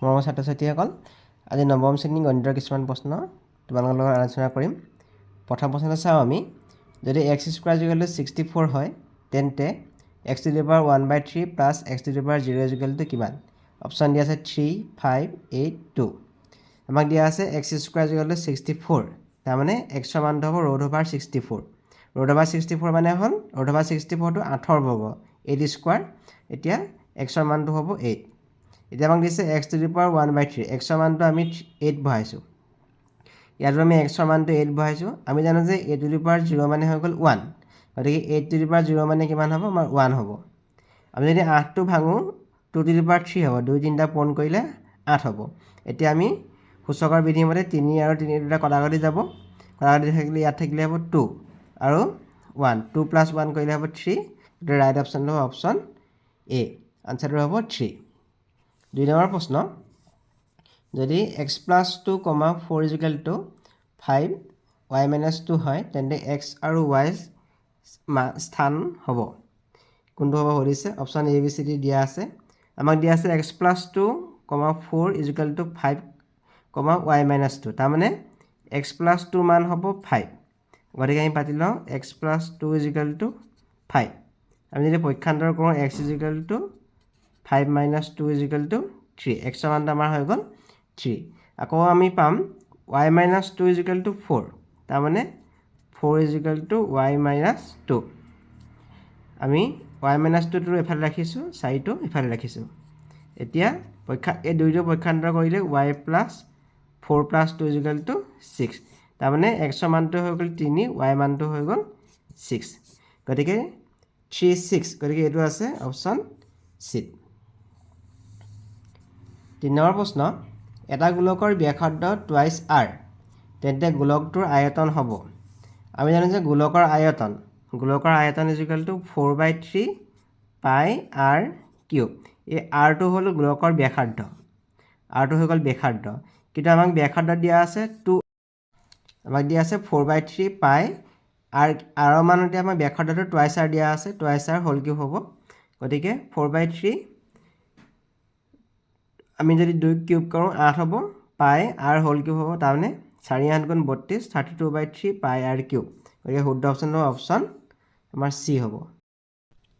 মৰমৰ ছাত্ৰ ছাত্ৰীসকল, আজি নৱম শ্ৰেণীৰ গণিতৰ কিছুমান প্ৰশ্ন তোমালোকৰ লগত আলোচনা কৰিম। প্ৰথম প্ৰশ্নটো চাওঁ আমি। যদি x² = 64 হয় তেন্তে x⁻1/3 প্লাছ x⁻0 কিমান? অপশ্যন দিয়া আছে 3, 5, 8, 2। আমাক দিয়া আছে x² = 64, তাৰমানে x মানটো হ'ব √64। √64 মানে হ'ল √64টো 8ৰ বৰ্গ, 8²। এতিয়া x মানটো হ'ব 8। এতিয়া আমাক দিছে x⁻1/3, x মানটো আমি 8 বহাইছোঁ। ইয়াতো আমি x মানটো 8 বহাইছোঁ। আমি জানো যে a⁻0 মানে হৈ গ'ল 1, গতিকে a⁻0 মানে কিমান হ'ব? আমাৰ 1 হ'ব। আমি যদি 8টো ভাঙোঁ 2⁻3 হ'ব, 2 3টা পূৰণ কৰিলে 8 হ'ব। এতিয়া আমি সূচকৰ বিধিমতে 3 আৰু 3 দুটা কটাকটি যাব, কটাকটি থাকিলে ইয়াত থাকিলে হ'ব 2 আৰু 1, 2 + 1 কৰিলে হ'ব 3। গতিকে ৰাইট অপশ্যনটো হ'ব অপশ্যন এ, আনচাৰটো হ'ব 3। 2 নম্বৰ প্ৰশ্ন। যদি x + 2, 4 = 5, y - 2 হয় তেন্তে x আৰু y স্থান হ'ব কোনটো হ'ব সুধিছে। Option A, B, C, D দিয়া আছে। আমাক দিয়া আছে x + 2, 4 = 5, y - 2, তাৰমানে x + 2 মান হ'ব 5। গতিকে আমি পাতি লওঁ x + 2 = 5। আমি যদি পক্ষান্তৰ কৰোঁ x = 5 - 2 = 3, x মানটো আমাৰ হৈ গ'ল 3। আকৌ আমি পাম y - 2 = 4, তাৰমানে 4 = y - 2। আমি y - 2টো এফালে ৰাখিছোঁ, 4টো এফালে ৰাখিছোঁ। এতিয়া এই দুইটো পক্ষান্তৰ কৰিলে y + 4 + 2 = 6, তাৰমানে x মানটো হৈ গ'ল 3, y মানটো হৈ গ'ল 6। গতিকে 3, 6, গতিকে এইটো আছে অপশ্যন চি। 3 নম্বৰ প্ৰশ্ন। এটা গোলকৰ ব্যাসাৰ্ধ টুৱাইছ r, তেন্তে গোলকটোৰ আয়তন হ'ব। আমি জানো যে গোলকৰ আয়তন = 4/3 πr³। এই rটো হ'ল গোলকৰ ব্যাসাৰ্ধ, rটো হৈ গ'ল ব্যাসাৰ্ধ। কিন্তু আমাক ব্যাসাৰ্ধ দিয়া আছে 2, আমাক দিয়া আছে 4/3 π r মান এতিয়া আমাৰ ব্যাসাৰ্ধটো টুৱাইছ r দিয়া আছে, টুৱাইছ r হোল কিউব হ'ব। গতিকে 4/3 আমি যদি 2 কিউব কৰোঁ 8 হ'ব, পাই r হোল কিউব হ'ব, তাৰমানে 4 × 8 = 32, 32/3 πr³। গতিকে শুদ্ধ অপশ্যনটো অপশ্যন আমাৰ চি হ'ব।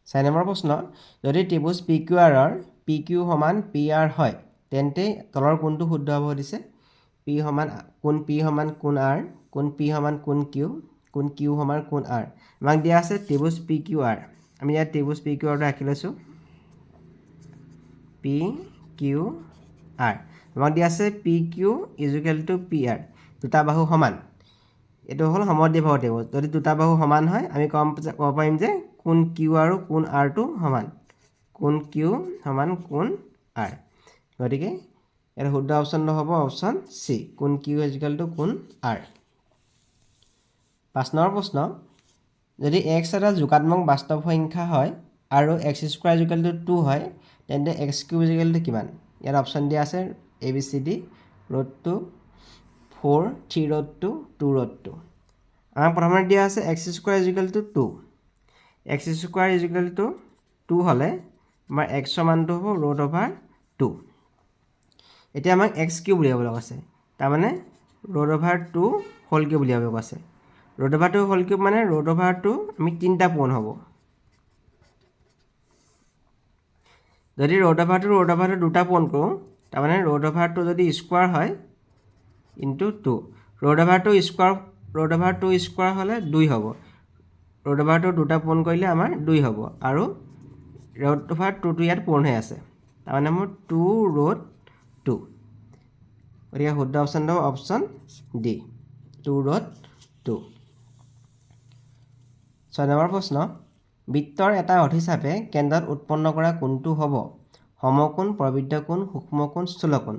4 নম্বৰ প্ৰশ্ন। যদি ত্ৰিভুজ PQR ৰ PQ = PR হয় তেন্তে তলৰ কোনটো শুদ্ধ হ'ব সুধিছে। কোণ P = কোণ R, কোণ P = কোণ Q, কোণ Q = কোণ R। আমাক দিয়া আছে ত্ৰিভুজ PQR। আমি ইয়াত ত্ৰিভুজ PQRটো আঁকি লৈছোঁ। PQR আমাক দিয়া আছে PQ = PR, দুটা বাহু সমান। এইটো হ'ল সমদ্বিবাহু ত্ৰিভুজ। যদি দুটা বাহু সমান হয় আমি ক'ব পাৰিম যে কোণ Q আৰু কোণ Rটো সমান, কোণ Q = কোণ R। গতিকে ইয়াৰ শুদ্ধ অপশ্যনটো হ'ব অপশ্যন চি, কোণ Q = কোণ R। 5 নম্বৰ প্ৰশ্ন। যদি x এটা যোগাত্মক বাস্তৱ সংখ্যা হয় আৰু x² = 2 হয় তেন্তে x³ = কিমান? ইয়াত অপশ্যন দিয়া আছে এ, বি, চি, ডি, √2, 4, 3√2, 2√2। আমাক প্ৰথমতে দিয়া আছে x² = 2। x² = 2 হ'লে আমাৰ x মানটো হ'ব √2। এতিয়া আমাক x³ উলিয়াবলৈ কৈছে, তাৰমানে √2 হোল কিউব উলিয়াবলৈ কৈছে। √2 হোল কিউব মানে √2 আমি 3টা পূৰণ হ'ব। যদি √2 দুটা পূৰণ কৰোঁ, তাৰমানে √2 যদি স্কোৱাৰ হয় ইনটু 2, √2 স্কোৱাৰ হ'লে 2 হ'ব। √2 দুটা পূৰণ কৰিলে আমাৰ 2 হ'ব আৰু √2টো ইয়াত পূৰণ হৈ আছে, তাৰমানে মোৰ 2√2। গতিকে শুদ্ধ অপশ্যনটো হ'ব অপশ্যন ডি, 2√2। 6 নম্বৰ প্ৰশ্ন। বৃত্তৰ এটা অধিচাপে কেন্দ্ৰত উৎপন্ন কৰা কোণটো হ'ব সমকোণ, প্ৰবৃদ্ধ কোণ, সূক্ষ্ম কোণ, স্থূল কোণ।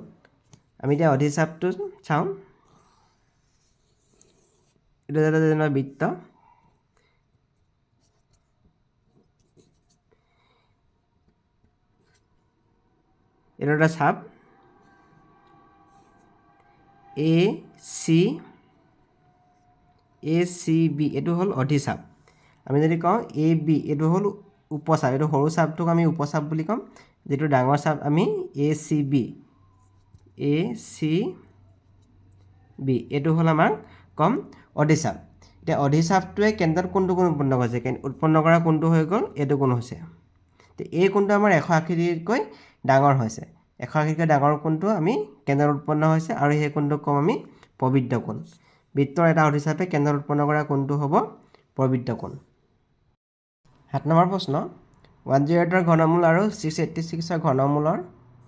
আমি এতিয়া অধিচাপটো চাওঁ। এইটো এটা বৃত্ত, এইটো এটা চাপ ACB, এইটো হ'ল অধিচাপ। আমি যদি কওঁ AB, এইটো হ'ল উপচাপ, এইটো সৰু চাপটোক আমি উপচাপ বুলি ক'ম, যিটো ডাঙৰ চাপ আমি ACB এ চি বি এইটো হ'ল আমাৰ কম অধিচাপ এতিয়া অধিচাপটোৱে কেন্দ্ৰত কোনটো কোণ উৎপন্ন কৰিছে উৎপন্ন কৰা কোণটো হৈ গ'ল এইটো কোণ হৈছে এই কোণটো আমাৰ 180°তকৈ ডাঙৰ হৈছে 180°তকৈ ডাঙৰ কোণটো আমি কেন্দ্ৰত উৎপন্ন হৈছে আৰু সেই কোণটোক কম আমি প্ৰবৃদ্ধ কোণ বৃত্তৰ এটা অধিচাপে কেন্দ্ৰত উৎপন্ন কৰা কোণটো হ'ব প্ৰবৃদ্ধ কোণ 7 নম্বৰ প্ৰশ্ন 108ৰ ঘনমূল আৰু 686ৰ ঘনমূলৰ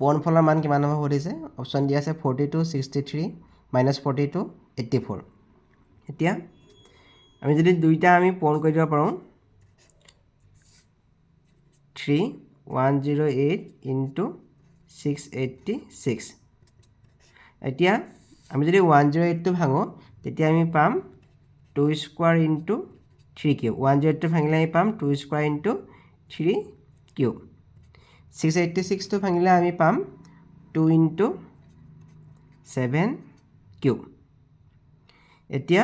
পূৰণফলৰ মান কিমান হ'ব সুধিছে অপশ্যন দিয়া আছে 42 63 -42 84 এতিয়া আমি যদি দুইটা আমি পূৰণ কৰি দিব পাৰোঁ 3108 * 686 এতিয়া আমি যদি 108টো ভাঙোঁ তেতিয়া আমি পাম 2 স্কোৱাৰ * 3 কিউব 108টো ভাঙিলে আমি পাম 2 স্কোৱাৰ * 3 কিউব 686টো ভাঙিলে আমি পাম 2 * 7 কিউব এতিয়া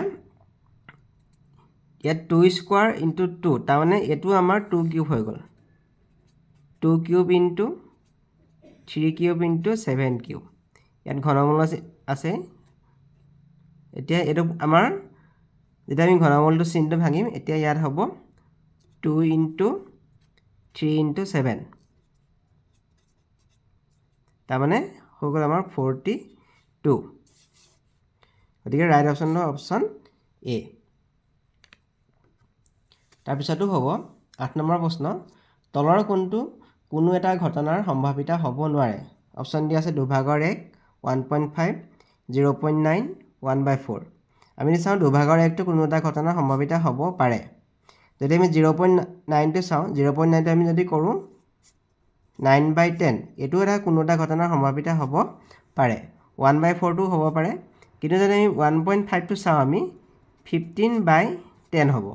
ইয়াত 2 স্কোৱাৰ * 2 তাৰমানে এইটো আমাৰ 2 কিউব হৈ গ'ল 2 কিউব * 3 কিউব * 7 কিউব ইয়াত ঘনমূল আছে এতিয়া এইটো আমাৰ যেতিয়া আমি ঘনমূলটো চিনটো ভাঙিম এতিয়া ইয়াত হ'ব 2 * 3 * 7 তাৰমানে হৈ গ'ল আমাৰ 42 গতিকে ৰাইট অপশ্যনটো অপশ্যন এ তাৰপিছতো হ'ব 8 নম্বৰ প্ৰশ্ন তলৰ কোনটো কোনো এটা ঘটনাৰ সম্ভাৱিতা হ'ব নোৱাৰে অপশ্যন দিয়া আছে দুভাগৰ 1 1.5 0.9 1/4 আমি চাওঁ দুভাগৰ 1টো কোনো এটা ঘটনাৰ সম্ভাৱিতা হ'ব পাৰে যদি আমি 0.9টো চাওঁ 0.9টো আমি যদি কৰোঁ 9/10 এইটো এটা কোনো এটা ঘটনাৰ সম্ভাৱিতা হ'ব পাৰে 1/4টো হ'ব পাৰে কিন্তু যদি আমি 1.5টো চাওঁ আমি 15/10 হ'ব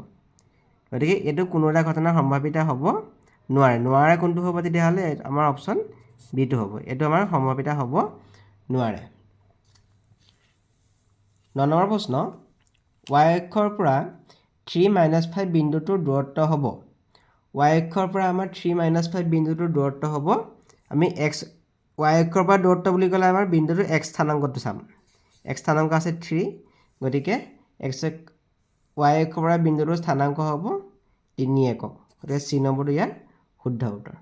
গতিকে এইটো কোনো এটা ঘটনাৰ সম্ভাৱিতা হ'ব নোৱাৰে কোনটো হ'ব তেতিয়াহ'লে আমাৰ অপশ্যন বিটো হ'ব এইটো আমাৰ সম্ভাৱিতা হ'ব নোৱাৰে 9 নম্বৰ প্ৰশ্ন y অক্ষৰ পৰা 3 - 5 বিন্দুটোৰ দূৰত্ব হ'ব y অক্ষৰ পৰা আমাৰ 3 - 5 বিন্দুটোৰ দূৰত্ব হ'ব আমি x y অক্ষৰ পৰা দূৰত্ব বুলি ক'লে আমাৰ বিন্দুটোৰ x স্থানাংকটো চাম x স্থানাংক আছে 3 গতিকে x y অক্ষৰ পৰা বিন্দুটোৰ স্থানাংক হ'ব 3 একক গতিকে C নম্বৰটো ইয়াৰ শুদ্ধ উত্তৰ